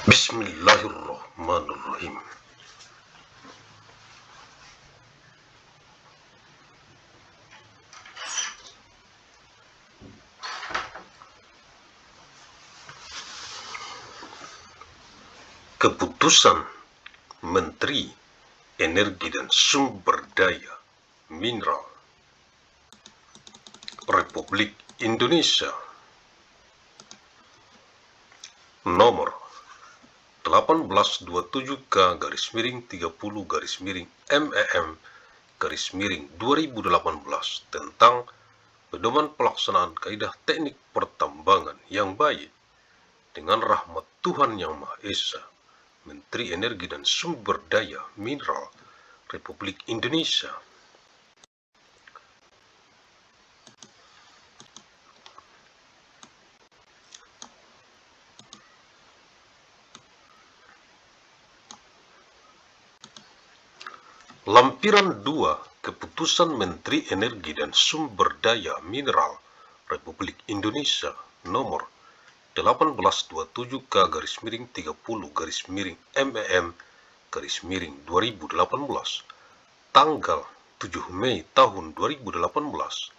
Bismillahirrahmanirrahim. Keputusan Menteri Energi dan Sumber Daya Mineral Republik Indonesia nomor 1827/30/MEM/2018 tentang pedoman pelaksanaan kaidah teknik pertambangan yang baik dengan rahmat Tuhan Yang Maha Esa, Menteri Energi dan Sumber Daya Mineral Republik Indonesia. Lampiran 2 Keputusan Menteri Energi dan Sumber Daya Mineral Republik Indonesia nomor 1827/30/MEM/2018 tanggal 7 Mei tahun 2018,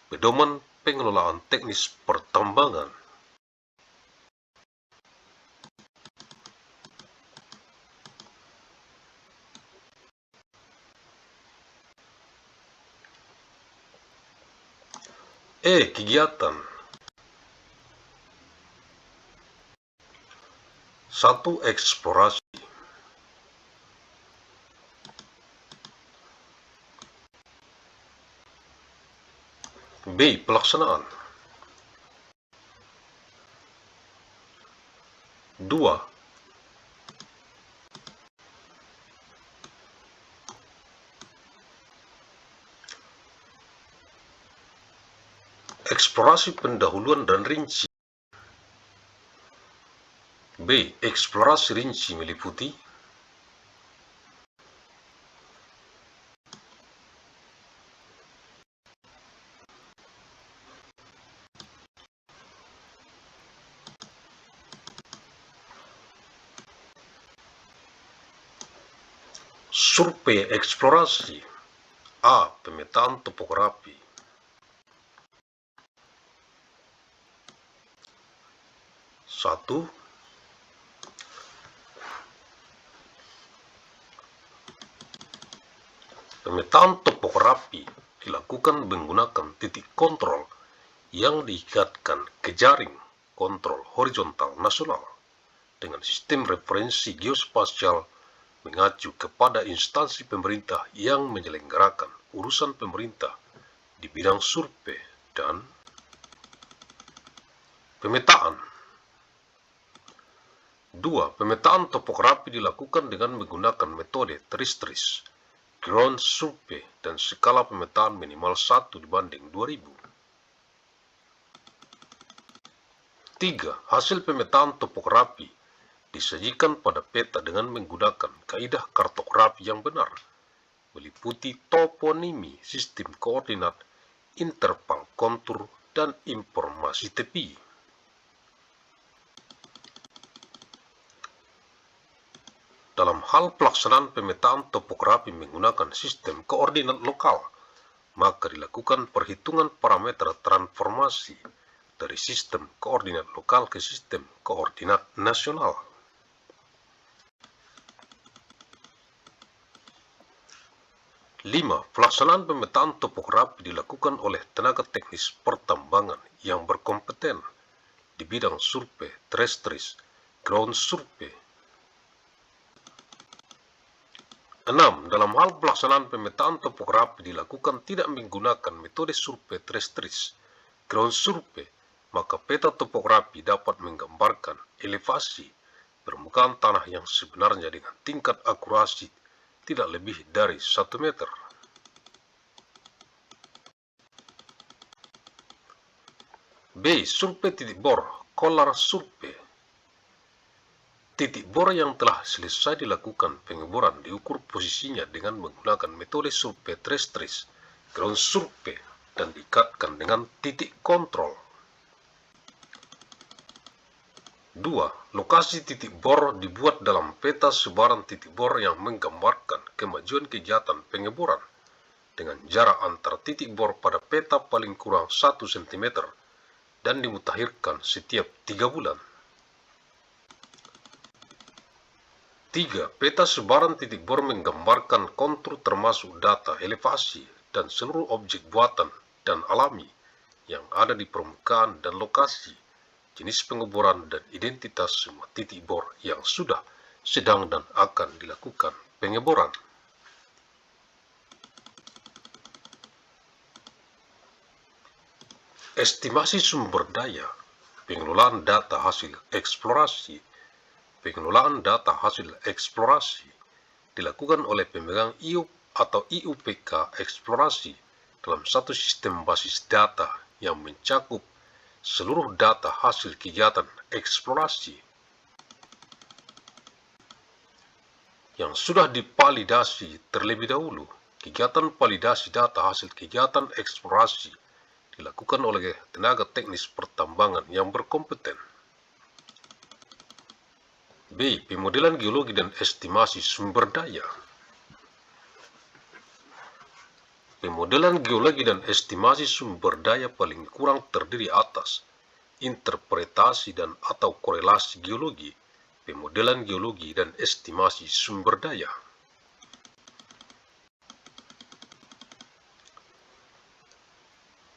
pedoman pengelolaan teknis pertambangan. Kegiatan 1. Eksplorasi. B. Pelaksanaan. 2. Eksplorasi pendahuluan dan rinci. B. Eksplorasi rinci meliputi survei eksplorasi. A. Pemetaan topografi. 1. Pemetaan topografi dilakukan menggunakan titik kontrol yang diikatkan ke jaring kontrol horizontal nasional dengan sistem referensi geospasial mengacu kepada instansi pemerintah yang menyelenggarakan urusan pemerintah di bidang survei dan pemetaan. 2. Pemetaan topografi dilakukan dengan menggunakan metode teristris, ground survey, dan skala pemetaan minimal 1/2000. 3. Hasil pemetaan topografi disajikan pada peta dengan menggunakan kaidah kartografi yang benar, meliputi toponimi, sistem koordinat, interval kontur, dan informasi tepi. Dalam hal pelaksanaan pemetaan topografi menggunakan sistem koordinat lokal, maka dilakukan perhitungan parameter transformasi dari sistem koordinat lokal ke sistem koordinat nasional. 5. Pelaksanaan pemetaan topografi dilakukan oleh tenaga teknis pertambangan yang berkompeten di bidang survei teristris, ground survey. 6. Dalam hal pelaksanaan pemetaan topografi dilakukan tidak menggunakan metode survei teristris, ground survey, maka peta topografi dapat menggambarkan elevasi permukaan tanah yang sebenarnya dengan tingkat akurasi tidak lebih dari 1 meter. B. Survei titik bor, kolar survei. Titik bor yang telah selesai dilakukan pengeboran diukur posisinya dengan menggunakan metode survei teristris, ground survey, dan diikatkan dengan titik kontrol. 2. Lokasi titik bor dibuat dalam peta sebaran titik bor yang menggambarkan kemajuan kegiatan pengeboran dengan jarak antar titik bor pada peta paling kurang 1 cm dan dimutakhirkan setiap 3 bulan. 3. Peta sebaran titik bor menggambarkan kontur termasuk data elevasi dan seluruh objek buatan dan alami yang ada di permukaan dan lokasi, jenis pengeboran dan identitas semua titik bor yang sudah, sedang dan akan dilakukan pengeboran. Estimasi sumber daya, pengelolaan data hasil eksplorasi. Pengelolaan data hasil eksplorasi dilakukan oleh pemegang IUP atau IUPK eksplorasi dalam satu sistem basis data yang mencakup seluruh data hasil kegiatan eksplorasi yang sudah dipalidasi terlebih dahulu. Kegiatan validasi data hasil kegiatan eksplorasi dilakukan oleh tenaga teknis pertambangan yang berkompeten. B. Pemodelan geologi dan estimasi sumber daya. Pemodelan geologi dan estimasi sumber daya paling kurang terdiri atas interpretasi dan atau korelasi geologi, pemodelan geologi dan estimasi sumber daya.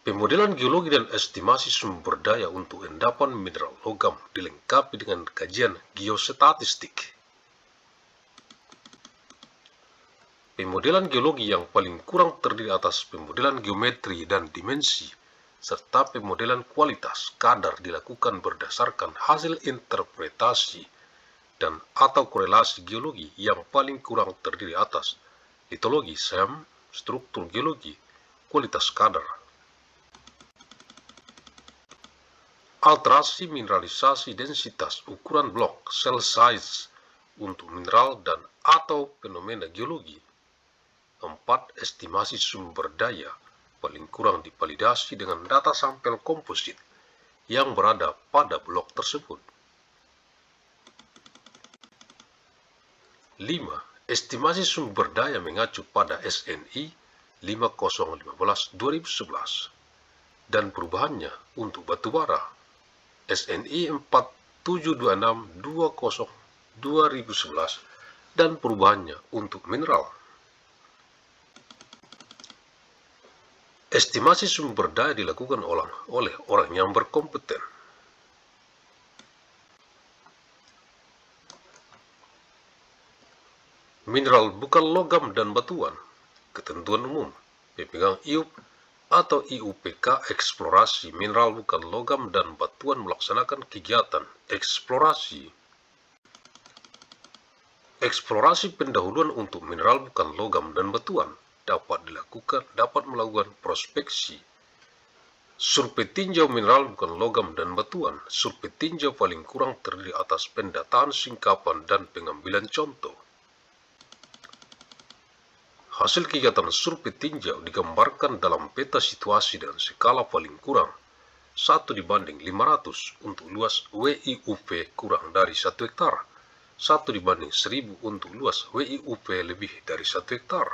Pemodelan geologi dan estimasi sumber daya untuk endapan mineral logam dilengkapi dengan kajian geostatistik. Pemodelan geologi yang paling kurang terdiri atas pemodelan geometri dan dimensi, serta pemodelan kualitas kadar dilakukan berdasarkan hasil interpretasi dan atau korelasi geologi yang paling kurang terdiri atas litologi SEM, struktur geologi, kualitas kadar. Alterasi mineralisasi densitas ukuran blok cell size untuk mineral dan atau fenomena geologi. 4. Estimasi sumber daya paling kurang dipalidasi dengan data sampel komposit yang berada pada blok tersebut. 5. Estimasi sumber daya mengacu pada SNI 5015-2011 dan perubahannya untuk batubara SNI 4726-2011 dan perubahannya untuk mineral. Estimasi sumber daya dilakukan oleh orang yang berkompeten. Mineral bukan logam dan batuan. Ketentuan umum, pemegang IUP atau IUPK eksplorasi mineral bukan logam dan batuan melaksanakan kegiatan eksplorasi. Eksplorasi pendahuluan untuk mineral bukan logam dan batuan dapat melakukan prospeksi, survei tinjau mineral bukan logam dan batuan. Survei tinjau paling kurang terdiri atas pendataan singkapan dan pengambilan contoh. Hasil kegiatan survei tinjau digambarkan dalam peta situasi dan skala paling kurang 1:500 untuk luas WIUP kurang dari 1 hektar, 1:1000 untuk luas WIUP lebih dari 1 hektar,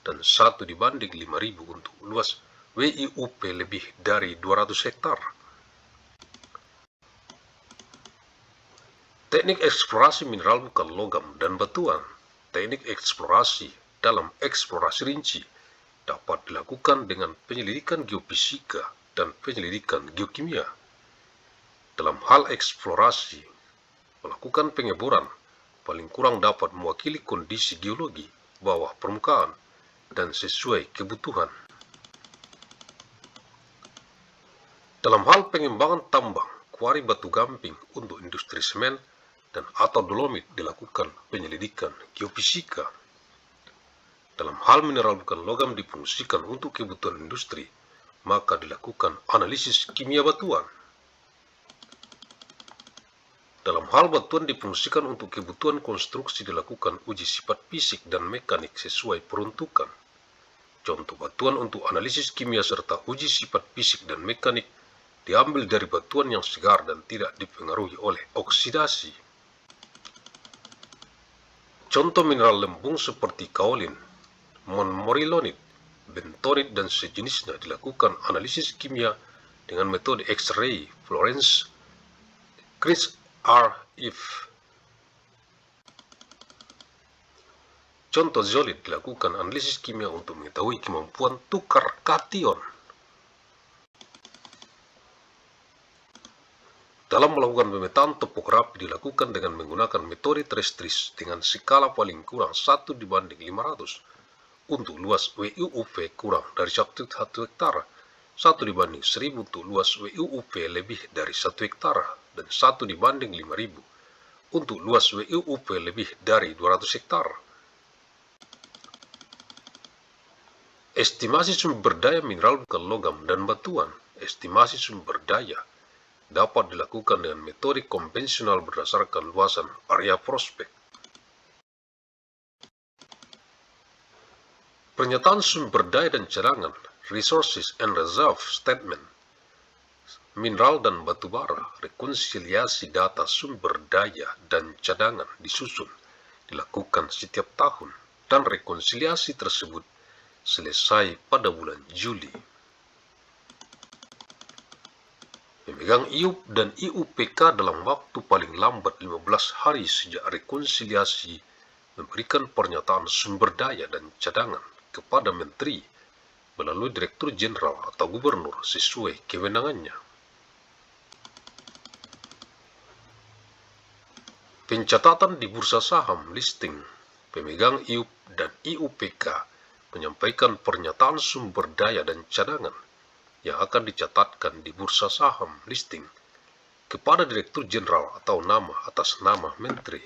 dan 1:5000 untuk luas WIUP lebih dari 200 hektar. Teknik eksplorasi mineral bukan logam dan batuan. Teknik eksplorasi dalam eksplorasi rinci dapat dilakukan dengan penyelidikan geofisika dan penyelidikan geokimia. Dalam hal eksplorasi, melakukan pengeboran paling kurang dapat mewakili kondisi geologi bawah permukaan dan sesuai kebutuhan. Dalam hal pengembangan tambang, kuari batu gamping untuk industri semen dan atau dolomit dilakukan penyelidikan geofisika. Dalam hal mineral bukan logam difungsikan untuk kebutuhan industri, maka dilakukan analisis kimia batuan. Dalam hal batuan difungsikan untuk kebutuhan konstruksi dilakukan uji sifat fisik dan mekanik sesuai peruntukan. Contoh batuan untuk analisis kimia serta uji sifat fisik dan mekanik diambil dari batuan yang segar dan tidak dipengaruhi oleh oksidasi. Contoh mineral lembung seperti kaolin, montmorillonit, bentonit, dan sejenisnya dilakukan analisis kimia dengan metode X-ray fluorescence CRISPR-If. Contoh zeolit dilakukan analisis kimia untuk mengetahui kemampuan tukar kation. Dalam melakukan pemetaan topografi dilakukan dengan menggunakan metode terestris dengan skala paling kurang 1:500 untuk luas WUUV kurang dari 1 hektar, 1:1000 untuk luas WUUV lebih dari 1 hektar, dan 1:5000 untuk luas WUUV lebih dari 200 hektar. Estimasi sumber daya mineral bukan logam dan batuan. Estimasi sumber daya dapat dilakukan dengan metode konvensional berdasarkan luasan area prospek. Pernyataan sumber daya dan cadangan, resources and reserve statement, mineral dan batu bara, rekonsiliasi data sumber daya dan cadangan disusun, dilakukan setiap tahun, dan rekonsiliasi tersebut selesai pada bulan Juli. Memegang IUP dan IUPK dalam waktu paling lambat 15 hari sejak rekonsiliasi memberikan pernyataan sumber daya dan cadangan kepada Menteri melalui Direktur Jenderal atau Gubernur sesuai kewenangannya. Pencatatan di bursa saham listing, pemegang IUP dan IUPK menyampaikan pernyataan sumber daya dan cadangan yang akan dicatatkan di bursa saham listing kepada Direktur Jenderal atau nama atas nama Menteri.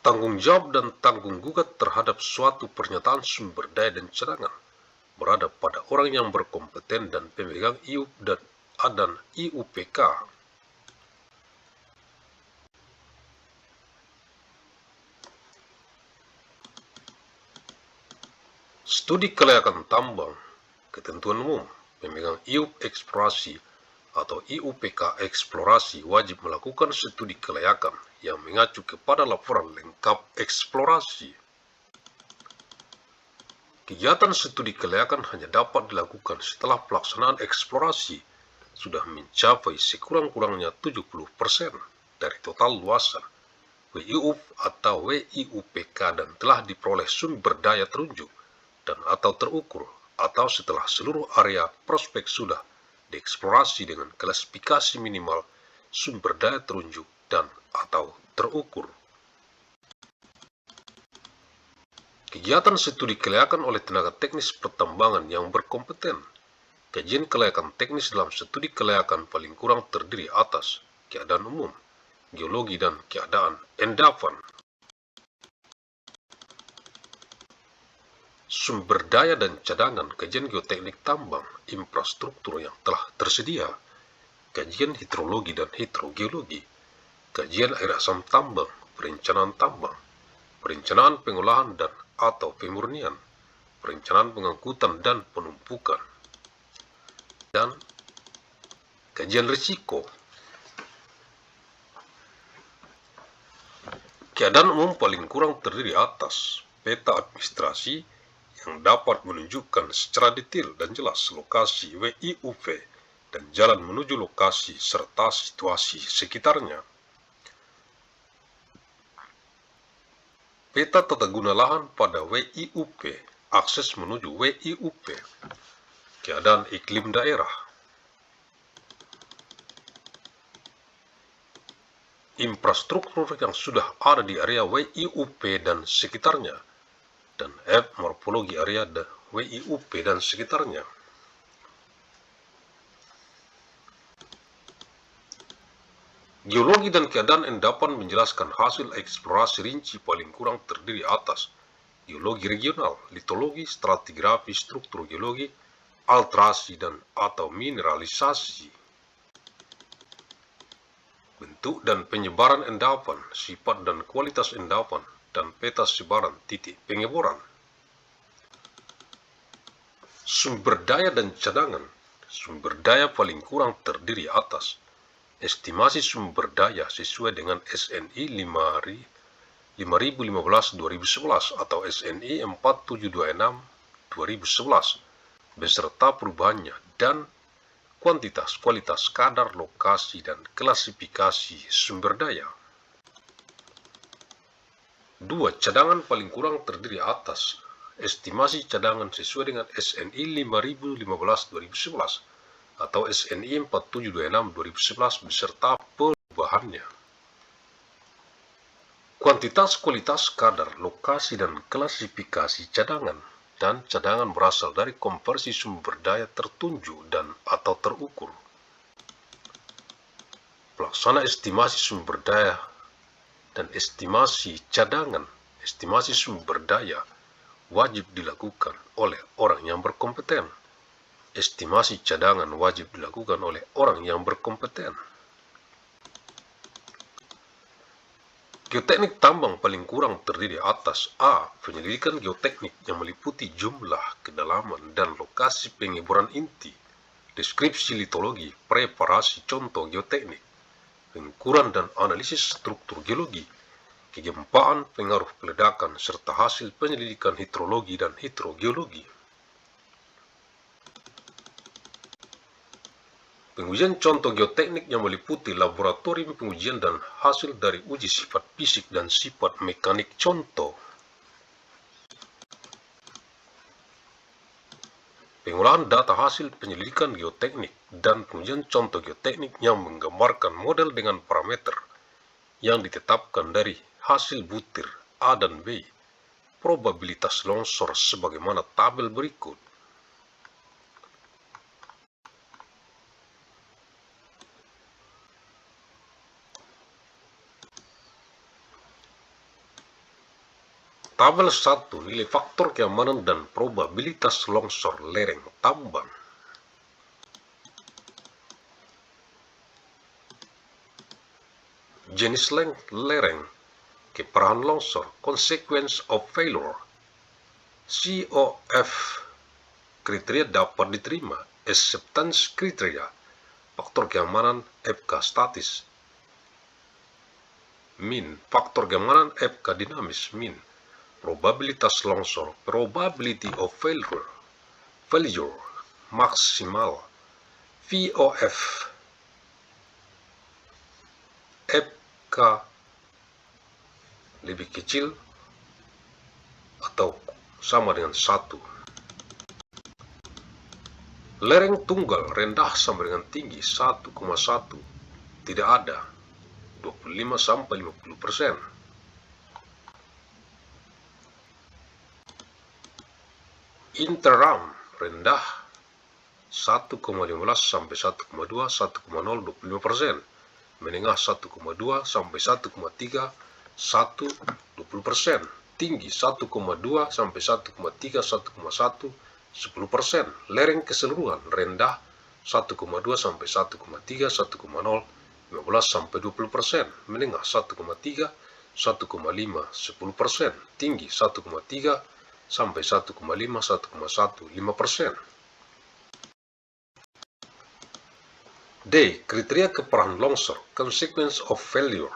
Tanggung jawab dan tanggung gugat terhadap suatu pernyataan sumber daya dan cadangan berada pada orang yang berkompeten dan pemegang IUP dan IUPK. Studi kelayakan tambang, ketentuan umum, pemegang IUP eksplorasi atau IUPK eksplorasi wajib melakukan studi kelayakan yang mengacu kepada laporan lengkap eksplorasi. Kegiatan studi kelayakan hanya dapat dilakukan setelah pelaksanaan eksplorasi sudah mencapai sekurang-kurangnya 70% dari total luasan WIUP atau WIUPK dan telah diperoleh sumber daya terunjuk dan atau terukur, atau setelah seluruh area prospek sudah dieksplorasi dengan klasifikasi minimal sumber daya terunjuk dan atau terukur. Kegiatan studi kelayakan oleh tenaga teknis pertambangan yang berkompeten. Kajian kelayakan teknis dalam studi kelayakan paling kurang terdiri atas keadaan umum, geologi, dan keadaan endapan. Sumber daya dan cadangan, kajian geoteknik tambang, infrastruktur yang telah tersedia, kajian hidrologi dan hidrogeologi, kajian air asam tambang, perencanaan pengolahan dan atau pemurnian, perencanaan pengangkutan dan penumpukan, dan kajian risiko. Keadaan umum paling kurang terdiri atas peta administrasi yang dapat menunjukkan secara detail dan jelas lokasi WIUV dan jalan menuju lokasi serta situasi sekitarnya. Peta tata guna lahan pada WIUP, akses menuju WIUP, keadaan iklim daerah, infrastruktur yang sudah ada di area WIUP dan sekitarnya, dan morfologi area WIUP dan sekitarnya. Geologi dan keadaan endapan menjelaskan hasil eksplorasi rinci paling kurang terdiri atas geologi regional, litologi, stratigrafi, struktur geologi, alterasi dan atau mineralisasi, bentuk dan penyebaran endapan, sifat dan kualitas endapan, dan peta sebaran titik pengeboran. Sumber daya dan cadangan. Sumber daya paling kurang terdiri atas estimasi sumber daya sesuai dengan SNI 5015-2011 atau SNI 4726-2011 beserta perubahannya, dan kuantitas, kualitas, kadar, lokasi, dan klasifikasi sumber daya. 2. Cadangan paling kurang terdiri atas estimasi cadangan sesuai dengan SNI 5015-2011 atau SNI 4726-2011 beserta perubahannya. Kuantitas, kualitas, kadar, lokasi, dan klasifikasi cadangan dan cadangan berasal dari konversi sumber daya tertunjuk dan atau terukur. Pelaksana estimasi sumber daya dan estimasi cadangan, estimasi sumber daya wajib dilakukan oleh orang yang berkompeten. Estimasi cadangan wajib dilakukan oleh orang yang berkompeten. Geoteknik tambang paling kurang terdiri atas A. Penyelidikan geoteknik yang meliputi jumlah, kedalaman, dan lokasi pengeboran inti, deskripsi litologi, preparasi contoh geoteknik, pengukuran dan analisis struktur geologi, kegempaan, pengaruh peledakan, serta hasil penyelidikan hidrologi dan hidrogeologi. Pengujian contoh geoteknik yang meliputi laboratorium pengujian dan hasil dari uji sifat fisik dan sifat mekanik contoh. Pengolahan data hasil penyelidikan geoteknik dan pengujian contoh geoteknik yang menggambarkan model dengan parameter yang ditetapkan dari hasil butir A dan B, probabilitas longsor sebagaimana tabel berikut. Tabel 1, nilai faktor keamanan dan probabilitas longsor lereng tambang. Jenis lereng, keparahan longsor, consequence of failure, COF, kriteria dapat diterima, acceptance kriteria, faktor keamanan FK statis, min, faktor keamanan FK dinamis, min, probabilitas longsor, probability of failure, maksimal, VOF, FK lebih kecil atau sama dengan 1. Lereng tunggal rendah sama dengan tinggi 1,1, tidak ada 25-50%. Interram rendah 1,15 sampai 1,2, 1,0 25%, menengah 1,2 sampai 1,3, 1 20%, tinggi 1,2 sampai 1,3, 1,1 10%. Lereng keseluruhan rendah 1,2 sampai 1,3, 1,0 15 sampai 20%, menengah 1,3, 1,5 10%, tinggi 1,3 sampai 1,5, 1,1 5%. D. Kriteria keparahan longsor, consequence of failure,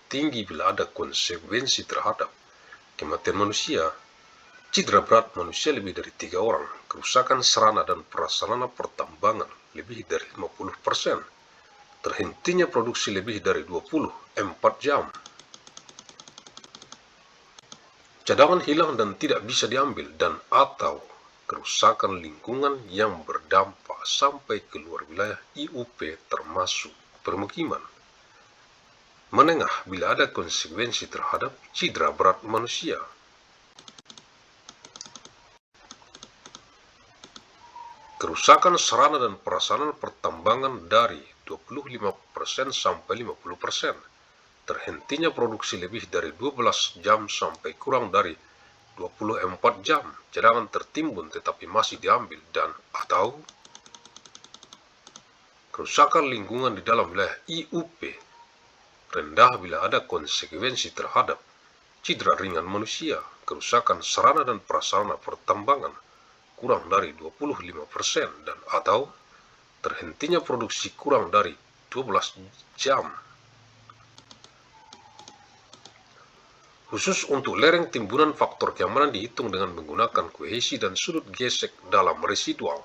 tinggi bila ada konsekuensi terhadap kematian manusia, cedera berat manusia lebih dari 3 orang, kerusakan sarana dan prasarana pertambangan lebih dari 50%, terhentinya produksi lebih dari 24 jam, cadangan hilang dan tidak bisa diambil, dan atau kerusakan lingkungan yang berdampak sampai keluar wilayah IUP termasuk permukiman. Menengah bila ada konsekuensi terhadap cedera berat manusia. Kerusakan sarana dan prasarana pertambangan dari 25% sampai 50%. Terhentinya produksi lebih dari 12 jam sampai kurang dari 24 jam, cadangan tertimbun tetapi masih diambil, dan atau kerusakan lingkungan di dalam wilayah IUP rendah bila ada konsekuensi terhadap cedera ringan manusia, kerusakan sarana dan prasarana pertambangan, kurang dari 25% dan atau terhentinya produksi kurang dari 12 jam. Khusus untuk lereng timbunan, faktor keamanan dihitung dengan menggunakan kohesi dan sudut gesek dalam residual.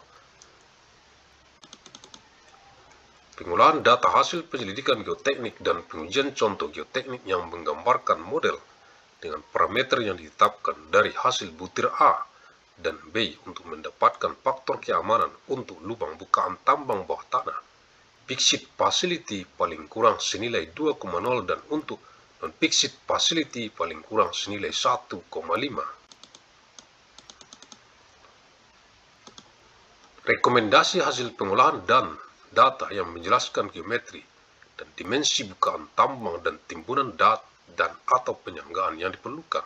Pengolahan data hasil penyelidikan geoteknik dan pengujian contoh geoteknik yang menggambarkan model dengan parameter yang ditetapkan dari hasil butir A dan B untuk mendapatkan faktor keamanan untuk lubang bukaan tambang bawah tanah, Fixed Facility paling kurang senilai 2,0 dan untuk non-fixed facility paling kurang senilai 1,5. Rekomendasi hasil pengolahan dan data yang menjelaskan geometri dan dimensi bukaan tambang dan timbunan dan atau penyanggaan yang diperlukan.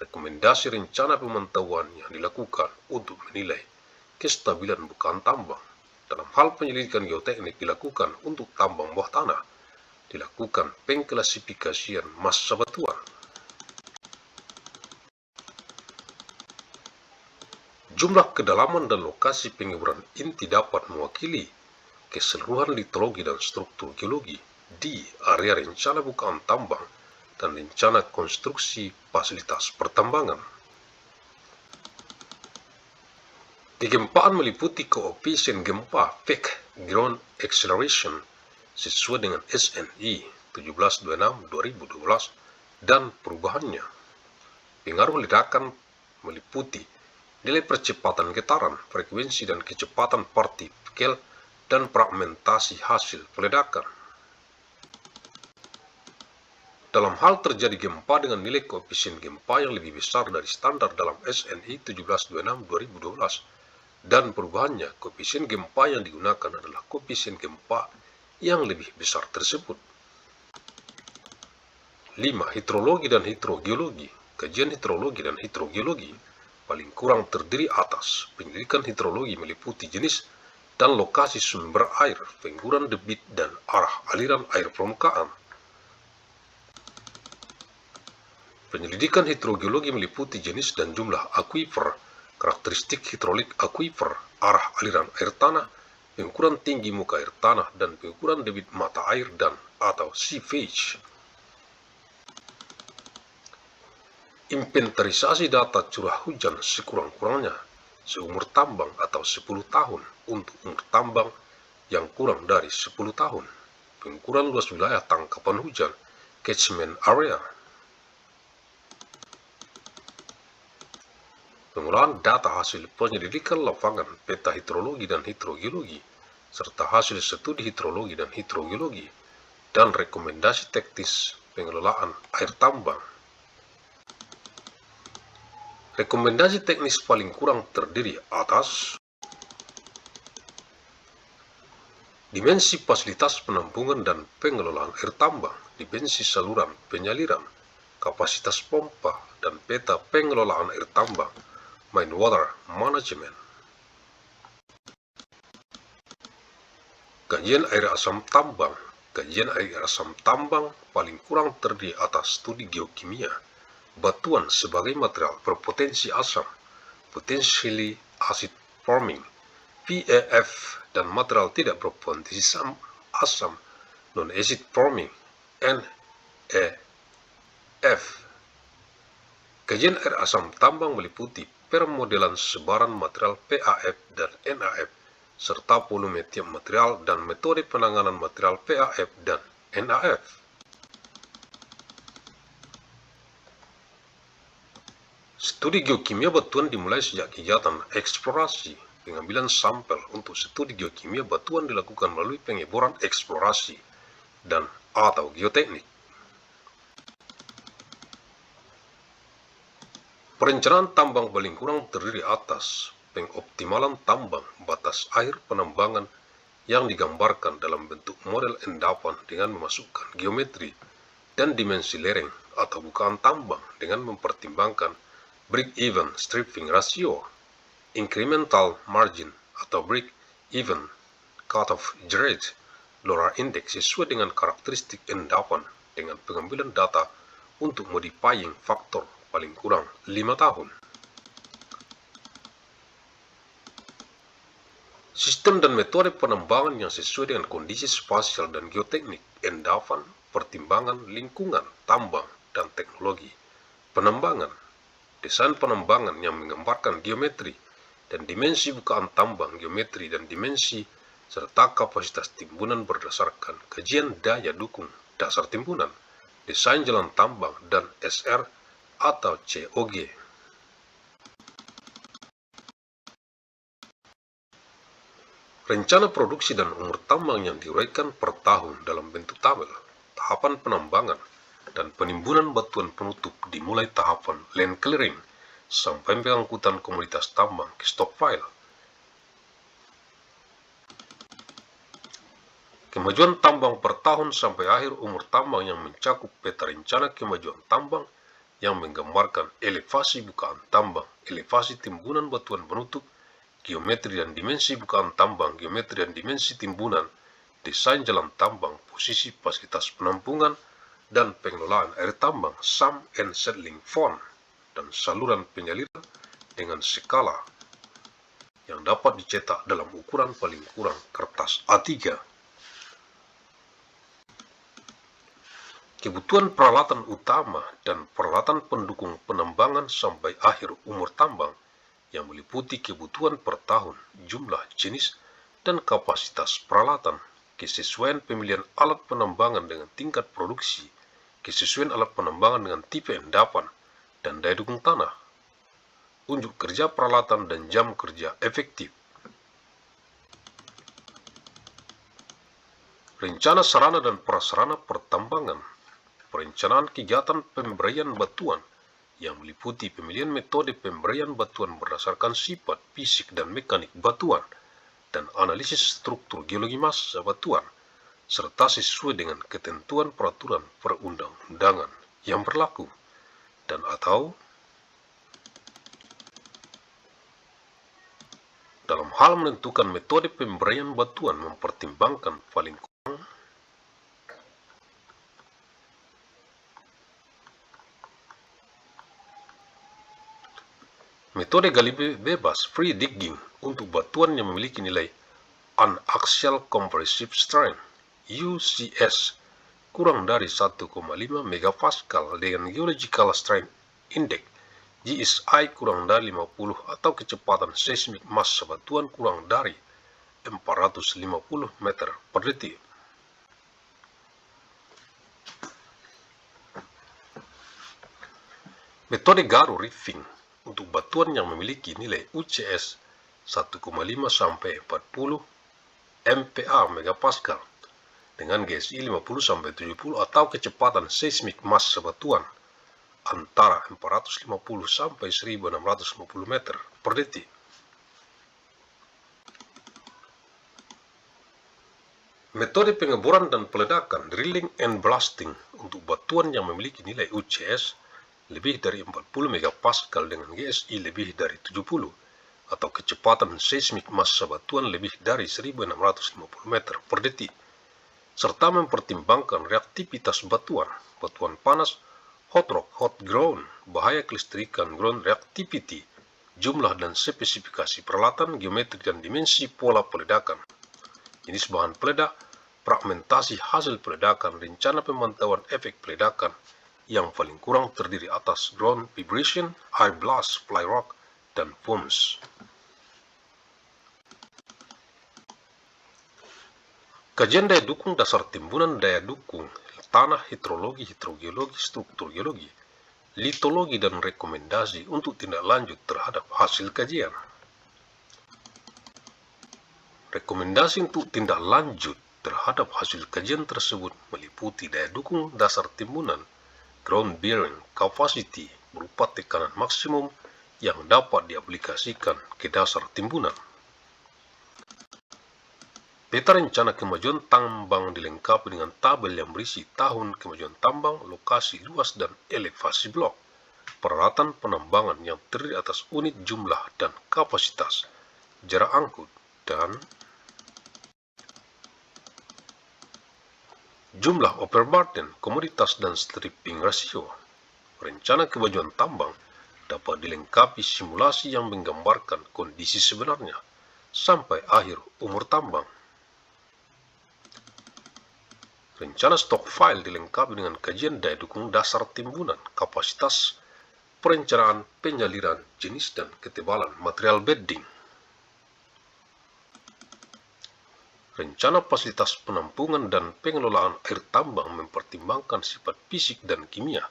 Rekomendasi rencana pemantauan yang dilakukan untuk menilai kestabilan bukaan tambang. Dalam hal penyelidikan geoteknik dilakukan untuk tambang bawah tanah, dilakukan pengklasifikasian massa batuan. Jumlah kedalaman dan lokasi pengeburan inti dapat mewakili keseluruhan litologi dan struktur geologi di area rencana bukaan tambang dan rencana konstruksi fasilitas pertambangan. Kegempaan meliputi koefisien gempa Peak Ground Acceleration sesuai dengan SNI 1726-2012 dan perubahannya. Pengaruh ledakan meliputi nilai percepatan getaran, frekuensi dan kecepatan partikel, dan fragmentasi hasil peledakan. Dalam hal terjadi gempa dengan nilai koefisien gempa yang lebih besar dari standar dalam SNI 1726-2012 dan perubahannya, koefisien gempa yang digunakan adalah koefisien gempa yang lebih besar tersebut. 5. Hidrologi dan hidrogeologi. Kajian hidrologi dan hidrogeologi paling kurang terdiri atas penyelidikan hidrologi meliputi jenis dan lokasi sumber air, pengguran debit dan arah aliran air permukaan. Penyelidikan hidrogeologi meliputi jenis dan jumlah akuifer, karakteristik hidrolik akuifer, arah aliran air tanah, pengukuran tinggi muka air tanah, dan pengukuran debit mata air dan atau seepage. Inventarisasi data curah hujan sekurang-kurangnya seumur tambang atau 10 tahun untuk umur tambang yang kurang dari 10 tahun. Pengukuran luas wilayah tangkapan hujan, catchment area. Pengolahan data hasil penyelidikan lapangan, peta hidrologi dan hidrogeologi, serta hasil studi hidrologi dan hidrogeologi, dan rekomendasi teknis pengelolaan air tambang. Rekomendasi teknis paling kurang terdiri atas dimensi fasilitas penampungan dan pengelolaan air tambang, dimensi saluran penyaliran, kapasitas pompa, dan peta pengelolaan air tambang, mine water management. Kajian air asam tambang. Kajian air asam tambang paling kurang terdiri atas studi geokimia, batuan sebagai material berpotensi asam, potentially acid forming, PAF, dan material tidak berpotensi asam, non-acid forming, NAF. Kajian air asam tambang meliputi permodelan sebaran material PAF dan NAF, serta volume tiap material dan metode penanganan material PAF dan NAF. Studi geokimia batuan dimulai sejak kegiatan eksplorasi. Pengambilan sampel untuk studi geokimia batuan dilakukan melalui pengeboran eksplorasi dan atau geoteknik. Perencanaan tambang paling kurang terdiri atas pengoptimalan tambang batas air penambangan yang digambarkan dalam bentuk model endapan dengan memasukkan geometri dan dimensi lereng atau bukaan tambang dengan mempertimbangkan break-even stripping ratio, incremental margin atau break-even cut-off grade, Laura Index sesuai dengan karakteristik endapan dengan pengambilan data untuk modifying faktor paling kurang 5 tahun. Sistem dan metode penambangan yang sesuai dengan kondisi spasial dan geoteknik, endapan, pertimbangan lingkungan, tambang, dan teknologi. Penambangan, desain penambangan yang menggambarkan geometri dan dimensi bukaan tambang, geometri dan dimensi, serta kapasitas timbunan berdasarkan kajian daya dukung dasar timbunan, desain jalan tambang, dan SR atau COG. Rencana produksi dan umur tambang yang diuraikan per tahun dalam bentuk tabel, tahapan penambangan, dan penimbunan batuan penutup dimulai tahapan land clearing sampai pengangkutan komoditas tambang ke stockpile. Kemajuan tambang per tahun sampai akhir umur tambang yang mencakup peta rencana kemajuan tambang yang menggambarkan elevasi bukaan tambang, elevasi timbunan batuan penutup, geometri dan dimensi bukaan tambang, geometri dan dimensi timbunan, desain jalan tambang, posisi fasilitas penampungan, dan pengelolaan air tambang, sump and settling fund, dan saluran penyaliran dengan skala yang dapat dicetak dalam ukuran paling kurang kertas A3. Kebutuhan peralatan utama dan peralatan pendukung penambangan sampai akhir umur tambang yang meliputi kebutuhan per tahun, jumlah, jenis, dan kapasitas peralatan, kesesuaian pemilihan alat penambangan dengan tingkat produksi, kesesuaian alat penambangan dengan tipe endapan, dan daya dukung tanah, unjuk kerja peralatan dan jam kerja efektif. Rencana sarana dan prasarana pertambangan, perencanaan kegiatan pemberian batuan, yang meliputi pemilihan metode pemberian batuan berdasarkan sifat fisik dan mekanik batuan, dan analisis struktur geologi massa batuan, serta sesuai dengan ketentuan peraturan perundang-undangan yang berlaku, dan atau dalam hal menentukan metode pemberian batuan mempertimbangkan paling kurang metode gali bebas free digging untuk batuan yang memiliki nilai Unaxial Compressive Strength UCS kurang dari 1,5 megapascal dengan Geological Strength Index GSI kurang dari 50 atau kecepatan seismik massa batuan kurang dari 450 meter per detik. Metode Garo Reefing untuk batuan yang memiliki nilai UCS 1,5 sampai 40 MPa megapascal dengan GSI 50 sampai 70 atau kecepatan seismik massa batuan antara 450 sampai 1650 meter per detik. Metode pengeboran dan peledakan drilling and blasting untuk batuan yang memiliki nilai UCS lebih dari 40 megapascal dengan GSI lebih dari 70 atau kecepatan seismik massa batuan lebih dari 1650 meter per detik, serta mempertimbangkan reaktivitas batuan, batuan panas, hot rock, hot ground, bahaya kelistrikan, ground reactivity, jumlah dan spesifikasi peralatan, geometri dan dimensi pola peledakan, jenis bahan peledak, fragmentasi hasil peledakan, rencana pemantauan efek peledakan yang paling kurang terdiri atas ground vibration, air blast, fly rock, dan foams. Kajian daya dukung dasar timbunan, daya dukung tanah, hidrologi, hidrogeologi, struktur geologi, litologi, dan rekomendasi untuk tindak lanjut terhadap hasil kajian. Rekomendasi untuk tindak lanjut terhadap hasil kajian tersebut meliputi daya dukung dasar timbunan, ground bearing capacity berupa tekanan maksimum yang dapat diaplikasikan ke dasar timbunan. Peta rencana kemajuan tambang dilengkapi dengan tabel yang berisi tahun kemajuan tambang, lokasi luas dan elevasi blok, peralatan penambangan yang terdiri atas unit jumlah dan kapasitas, jarak angkut, dan jumlah overburden, komoditas, dan stripping ratio. Rencana kemajuan tambang dapat dilengkapi simulasi yang menggambarkan kondisi sebenarnya, sampai akhir umur tambang. Rencana stockpile dilengkapi dengan kajian daya dukung dasar timbunan, kapasitas perencanaan, penyaliran, jenis dan ketebalan material bedding. Rencana fasilitas penampungan dan pengelolaan air tambang mempertimbangkan sifat fisik dan kimia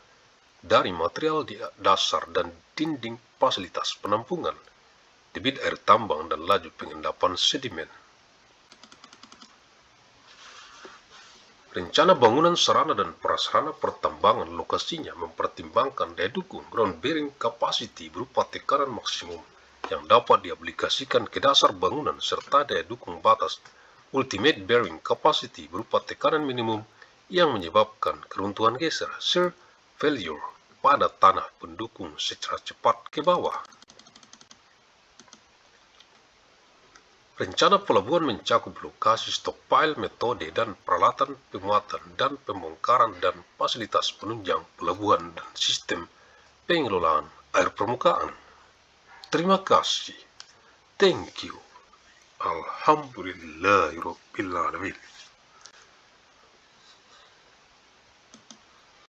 dari material di dasar dan dinding fasilitas penampungan, debit air tambang dan laju pengendapan sedimen. Rencana bangunan sarana dan prasarana pertambangan lokasinya mempertimbangkan daya dukung ground bearing capacity berupa tekanan maksimum yang dapat diaplikasikan ke dasar bangunan serta daya dukung batas ultimate bearing capacity berupa tekanan minimum yang menyebabkan keruntuhan geser shear failure pada tanah pendukung secara cepat ke bawah. Rencana pelabuhan mencakup lokasi stockpile, metode dan peralatan pemuatan dan pembongkaran dan fasilitas penunjang pelabuhan dan sistem pengelolaan air permukaan. Terima kasih. Thank you. Alhamdulillahirabbil alamin.